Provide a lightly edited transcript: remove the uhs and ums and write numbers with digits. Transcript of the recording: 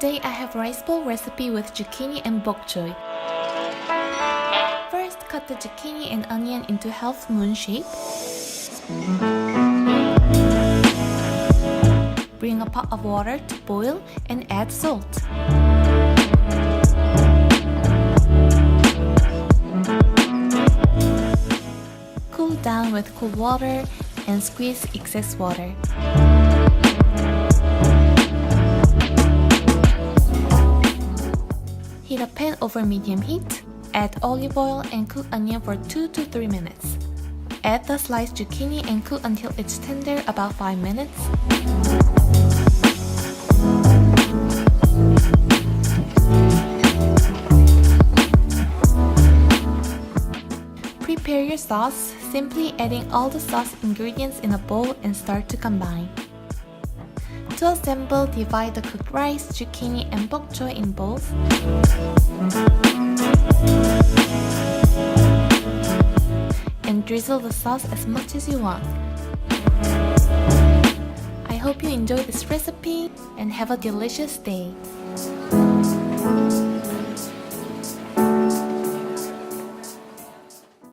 Today I have rice bowl recipe with zucchini and bok choy. First, cut the zucchini and onion into half moon shape. Bring a pot of water to boil and add salt. Cool down with cool water and squeeze excess water. Heat a pan over medium heat. Add olive oil and cook onion for 2 to 3 minutes. Add the sliced zucchini and cook until it's tender, about 5 minutes. Prepare your sauce, simply adding all the sauce ingredients in a bowl and start to combine. To assemble, divide the cooked rice, zucchini, and bok choy in bowls. And drizzle the sauce as much as you want. I hope you enjoy this recipe and have a delicious day.